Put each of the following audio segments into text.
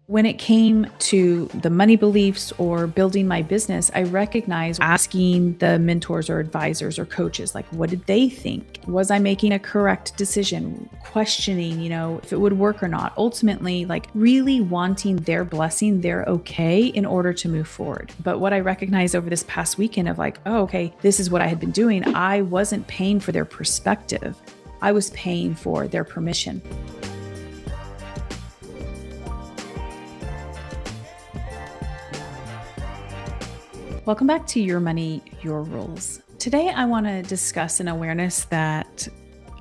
When it came to the money beliefs or building my business, I recognized asking the mentors or advisors or coaches, like, what did they think? Was I making a correct decision? Questioning, if it would work or not. Ultimately, like really wanting their blessing, their okay in order to move forward. But what I recognized over this past weekend of like, oh, okay, this is what I had been doing. I wasn't paying for their perspective. I was paying for their permission. Welcome back to Your Money, Your Rules. Today, I want to discuss an awareness that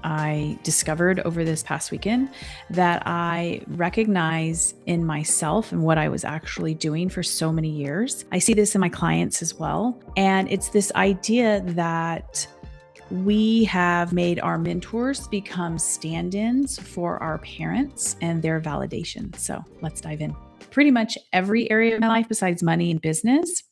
I discovered over this past weekend that I recognize in myself and what I was actually doing for so many years. I see this in my clients as well. And it's this idea that we have made our mentors become stand-ins for our parents and their validation. So let's dive in. Pretty much every area of my life besides money and business,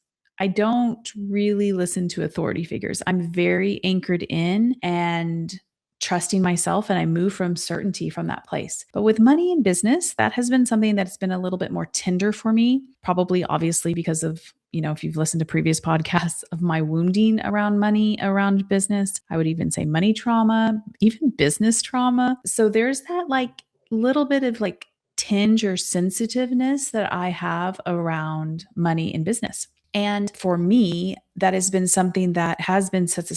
I don't really listen to authority figures. I'm very anchored in and trusting myself, and I move from certainty from that place. But with money and business, that has been something that's been a little bit more tender for me, probably obviously because of, if you've listened to previous podcasts of my wounding around money, around business, I would even say money trauma, even business trauma. So there's that like little bit of like tinge or sensitiveness that I have around money and business. And for me, that has been something that has been such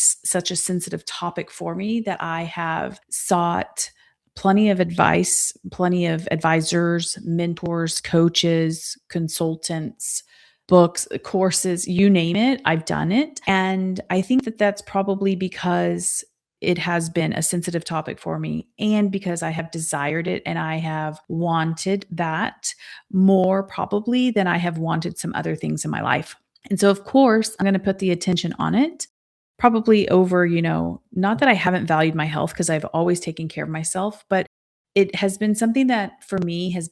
a sensitive topic for me that I have sought plenty of advice, plenty of advisors, mentors, coaches, consultants, books, courses, you name it, I've done it. And I think that that's probably because it has been a sensitive topic for me and because I have desired it and I have wanted that more probably than I have wanted some other things in my life. And so, of course, I'm going to put the attention on it, probably over, not that I haven't valued my health because I've always taken care of myself, but it has been something that for me has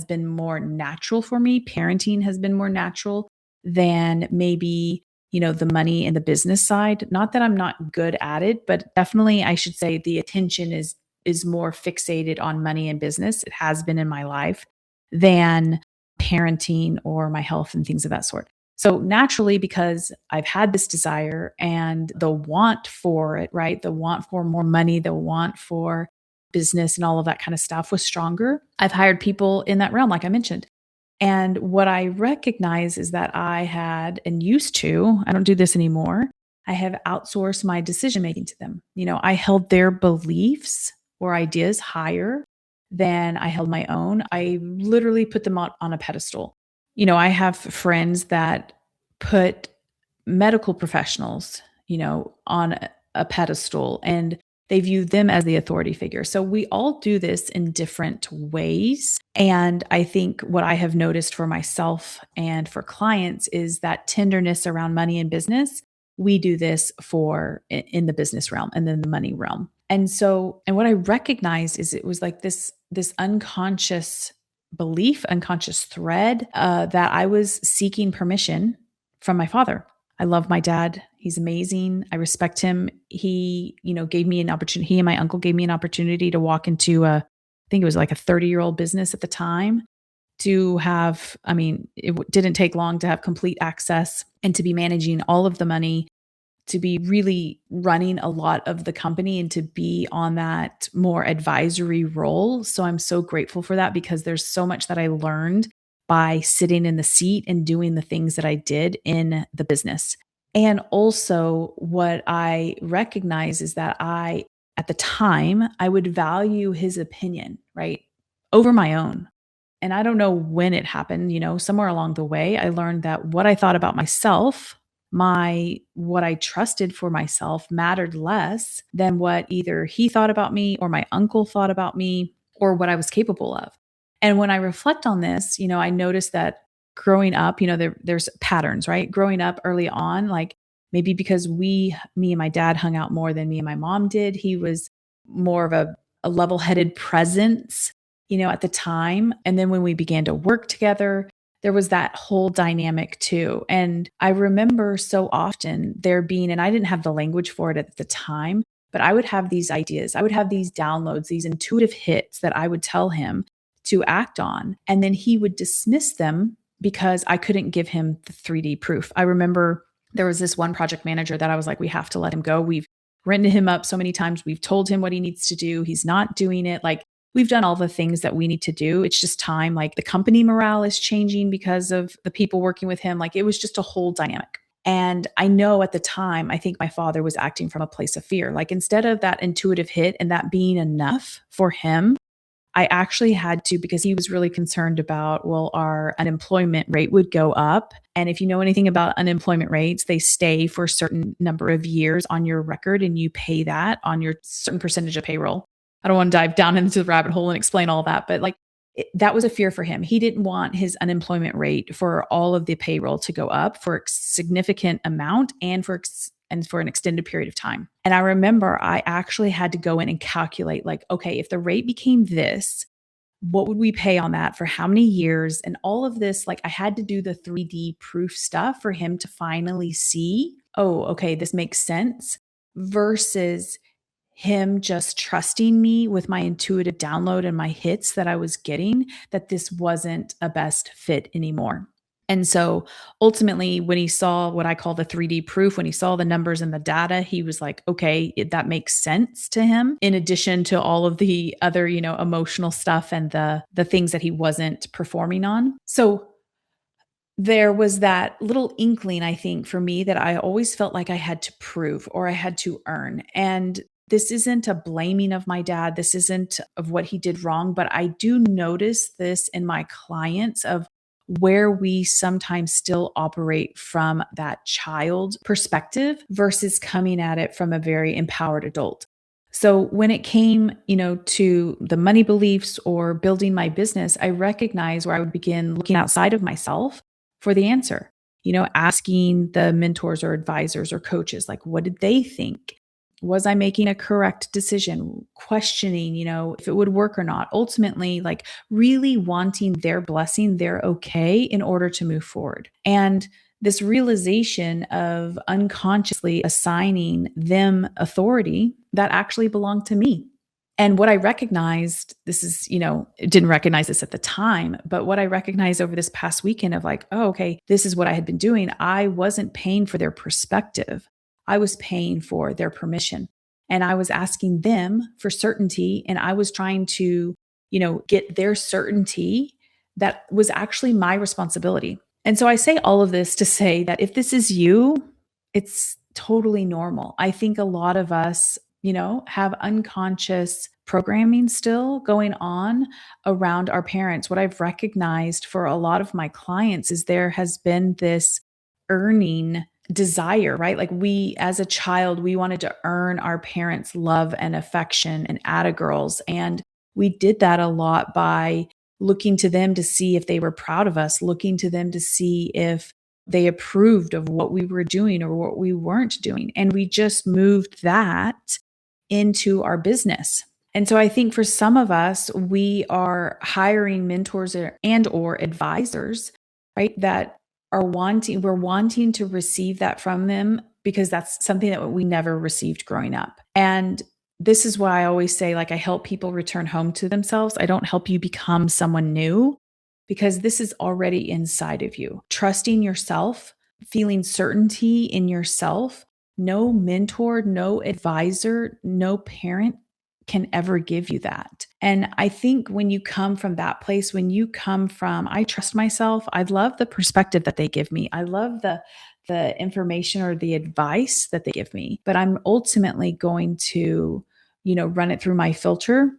been more natural for me. Parenting has been more natural than maybe, the money and the business side. Not that I'm not good at it, but definitely I should say the attention is more fixated on money and business. It has been in my life than parenting or my health and things of that sort. So naturally, because I've had this desire and the want for it, right? The want for more money, the want for business and all of that kind of stuff was stronger. I've hired people in that realm, like I mentioned. And what I recognize is that I had and used to, I don't do this anymore. I have outsourced my decision making to them. I held their beliefs or ideas higher than I held my own. I literally put them on a pedestal. I have friends that put medical professionals, on a pedestal and they view them as the authority figure. So we all do this in different ways. And I think what I have noticed for myself and for clients is that tenderness around money and business. We do this for in the business realm and then the money realm. And what I recognized is it was like this unconscious belief, unconscious thread that I was seeking permission from my father. I love my dad. He's amazing. I respect him. He, gave me an opportunity. He and my uncle gave me an opportunity to walk into I think it was like a 30-year-old business at the time to have, it didn't take long to have complete access and to be managing all of the money, to be really running a lot of the company and to be on that more advisory role. So I'm so grateful for that because there's so much that I learned by sitting in the seat and doing the things that I did in the business. And also what I recognize is that at the time, I would value his opinion, right, over my own. And I don't know when it happened, somewhere along the way, I learned that what I thought about myself, what I trusted for myself mattered less than what either he thought about me or my uncle thought about me or what I was capable of. And when I reflect on this, I noticed that growing up, there's patterns, right? Growing up early on, like maybe because me and my dad hung out more than me and my mom did. He was more of a level-headed presence, at the time. And then when we began to work together, there was that whole dynamic too. And I remember so often there being, and I didn't have the language for it at the time, but I would have these ideas. I would have these downloads, these intuitive hits that I would tell him to act on. And then he would dismiss them because I couldn't give him the 3D proof. I remember there was this one project manager that I was like, we have to let him go. We've written him up so many times. We've told him what he needs to do. He's not doing it. Like, we've done all the things that we need to do. It's just time. Like, the company morale is changing because of the people working with him. Like, it was just a whole dynamic. And I know at the time, I think my father was acting from a place of fear. Like, instead of that intuitive hit and that being enough for him, I actually had to, because he was really concerned about, well, our unemployment rate would go up. And if you know anything about unemployment rates, they stay for a certain number of years on your record, and you pay that on your certain percentage of payroll. I don't want to dive down into the rabbit hole and explain all that, but like, that was a fear for him. He didn't want his unemployment rate for all of the payroll to go up for a significant amount and for an extended period of time. And I remember I actually had to go in and calculate, like, okay, if the rate became this, what would we pay on that for how many years? And all of this, like, I had to do the 3D proof stuff for him to finally see, oh, okay, this makes sense, versus him just trusting me with my intuitive download and my hits that I was getting, that this wasn't a best fit anymore. And so ultimately, when he saw what I call the 3D proof, when he saw the numbers and the data, he was like, okay, that makes sense to him, in addition to all of the other, emotional stuff and the things that he wasn't performing on. So there was that little inkling, I think, for me, that I always felt like I had to prove or I had to earn. And this isn't a blaming of my dad. This isn't of what he did wrong, but I do notice this in my clients, of where we sometimes still operate from that child perspective versus coming at it from a very empowered adult. So when it came, to the money beliefs or building my business, I recognized where I would begin looking outside of myself for the answer. Asking the mentors or advisors or coaches, like, what did they think? Was I making a correct decision? Questioning, if it would work or not. Ultimately, like, really wanting their blessing, their okay, in order to move forward. And this realization of unconsciously assigning them authority that actually belonged to me. And what I recognized, this is, didn't recognize this at the time, but what I recognized over this past weekend of like, oh, okay, this is what I had been doing. I wasn't paying for their perspective. I was paying for their permission. And I was asking them for certainty. And I was trying to, get their certainty that was actually my responsibility. And so I say all of this to say that if this is you, it's totally normal. I think a lot of us, have unconscious programming still going on around our parents. What I've recognized for a lot of my clients is there has been this earning desire, right? Like, we, as a child, we wanted to earn our parents' love and affection and attagirls. And we did that a lot by looking to them to see if they were proud of us, looking to them to see if they approved of what we were doing or what we weren't doing. And we just moved that into our business. And so I think for some of us, we are hiring mentors or advisors, right? That we're wanting to receive that from them because that's something that we never received growing up. And this is why I always say, like, I help people return home to themselves. I don't help you become someone new, because this is already inside of you. Trusting yourself, feeling certainty in yourself. No mentor, no advisor, no parent can ever give you that. And I think when you come from that place, when you come from, I trust myself, I love the perspective that they give me. I love the information or the advice that they give me, but I'm ultimately going to, run it through my filter.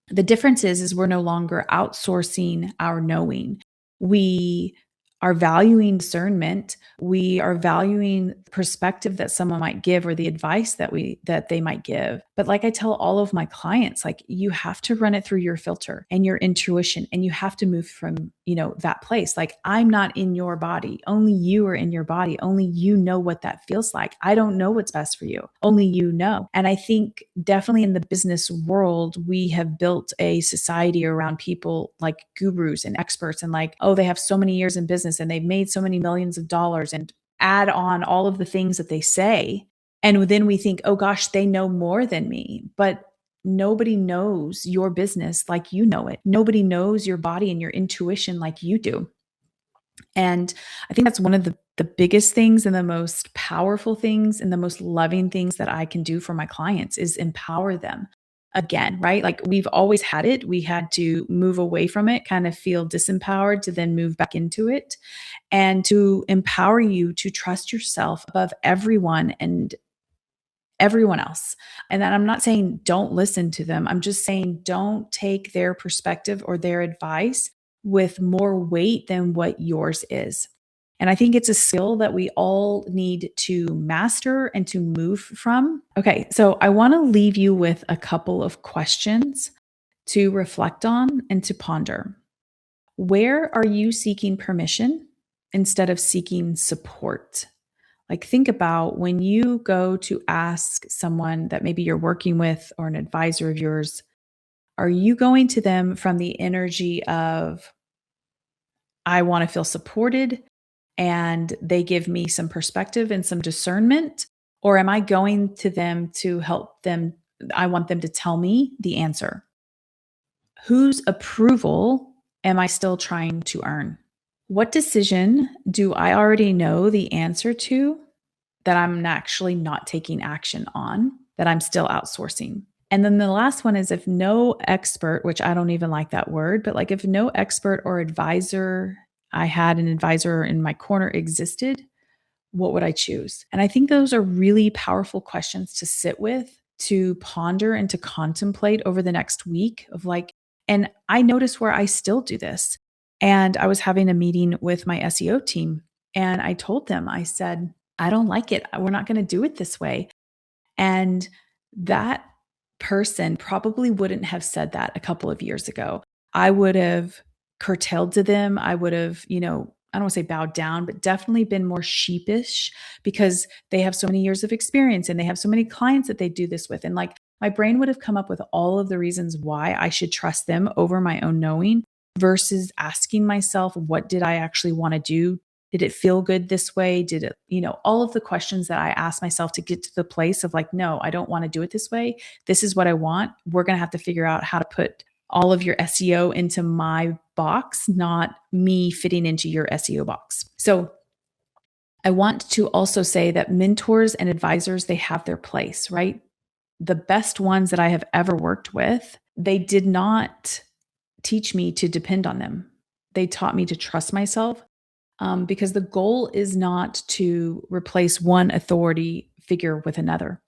The difference is we're no longer outsourcing our knowing. We are valuing discernment. We are valuing perspective that someone might give or the advice that they might give. But like I tell all of my clients, like, you have to run it through your filter and your intuition, and you have to move from, that place. Like, I'm not in your body. Only you are in your body. Only you know what that feels like. I don't know what's best for you. Only you know. And I think definitely in the business world, we have built a society around people like gurus and experts, and like, oh, they have so many years in business and they've made so many millions of dollars, and add on all of the things that they say. And then we think, oh gosh, they know more than me. But nobody knows your business like you know it. Nobody knows your body and your intuition like you do. And I think that's one of the biggest things and the most powerful things and the most loving things that I can do for my clients is empower them again, right? Like we've always had it. We had to move away from it, kind of feel disempowered to then move back into it, and to empower you to trust yourself above everyone and everyone else. And that I'm not saying don't listen to them. I'm just saying don't take their perspective or their advice with more weight than what yours is. And I think it's a skill that we all need to master and to move from. Okay, so I want to leave you with a couple of questions to reflect on and to ponder. Where are you seeking permission instead of seeking support? Like, think about when you go to ask someone that maybe you're working with or an advisor of yours, are you going to them from the energy of, I want to feel supported and they give me some perspective and some discernment? Or am I going to them to help them? I want them to tell me the answer. Whose approval am I still trying to earn? What decision do I already know the answer to that I'm actually not taking action on, that I'm still outsourcing? And then the last one is, if no expert, which I don't even like that word, but like if no expert or advisor, I had an advisor in my corner existed, what would I choose? And I think those are really powerful questions to sit with, to ponder and to contemplate over the next week of like, and I notice where I still do this. And I was having a meeting with my SEO team and I told them, I said, I don't like it. We're not going to do it this way. And that person probably wouldn't have said that a couple of years ago. I would have curtailed to them. I would have, I don't want to say bowed down, but definitely been more sheepish because they have so many years of experience and they have so many clients that they do this with. And like my brain would have come up with all of the reasons why I should trust them over my own knowing versus asking myself, what did I actually want to do? Did it feel good this way? Did it, all of the questions that I asked myself to get to the place of like, no, I don't want to do it this way. This is what I want. We're going to have to figure out how to put all of your SEO into my box, not me fitting into your SEO box. So I want to also say that mentors and advisors, they have their place, right? The best ones that I have ever worked with, they did not teach me to depend on them. They taught me to trust myself. Because the goal is not to replace one authority figure with another.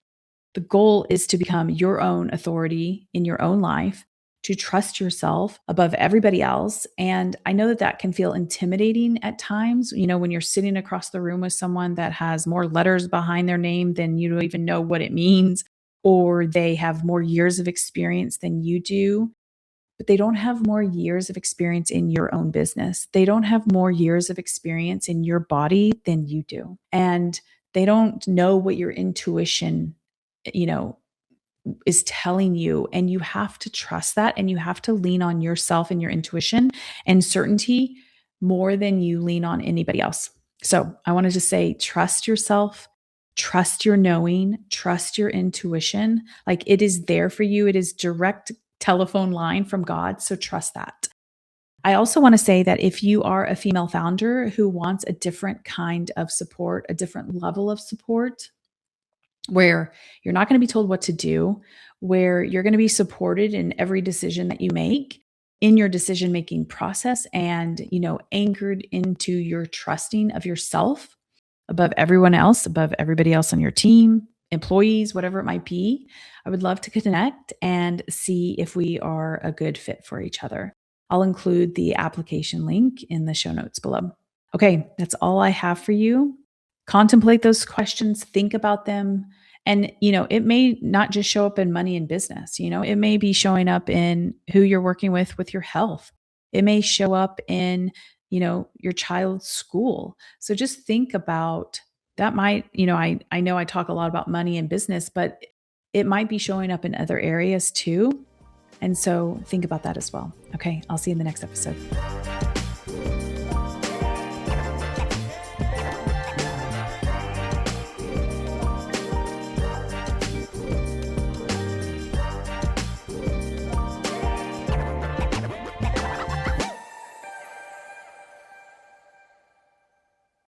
The goal is to become your own authority in your own life, to trust yourself above everybody else. And I know that that can feel intimidating at times, when you're sitting across the room with someone that has more letters behind their name than you don't even know what it means, or they have more years of experience than you do. But they don't have more years of experience in your own business. They don't have more years of experience in your body than you do. And they don't know what your intuition, is telling you. And you have to trust that. And you have to lean on yourself and your intuition and certainty more than you lean on anybody else. So I wanted to say, trust yourself, trust your knowing, trust your intuition. Like it is there for you. It is direct telephone line from God. So trust that. I also want to say that if you are a female founder who wants a different kind of support, a different level of support, where you're not going to be told what to do, where you're going to be supported in every decision that you make in your decision-making process and, anchored into your trusting of yourself above everyone else, above everybody else on your team, employees, whatever it might be, I would love to connect and see if we are a good fit for each other. I'll include the application link in the show notes below. Okay, that's all I have for you. Contemplate those questions, think about them. And, it may not just show up in money and business, it may be showing up in who you're working with your health. It may show up in, your child's school. So just think about that. Might, I know I talk a lot about money and business, but it might be showing up in other areas too. And so think about that as well. Okay, I'll see you in the next episode.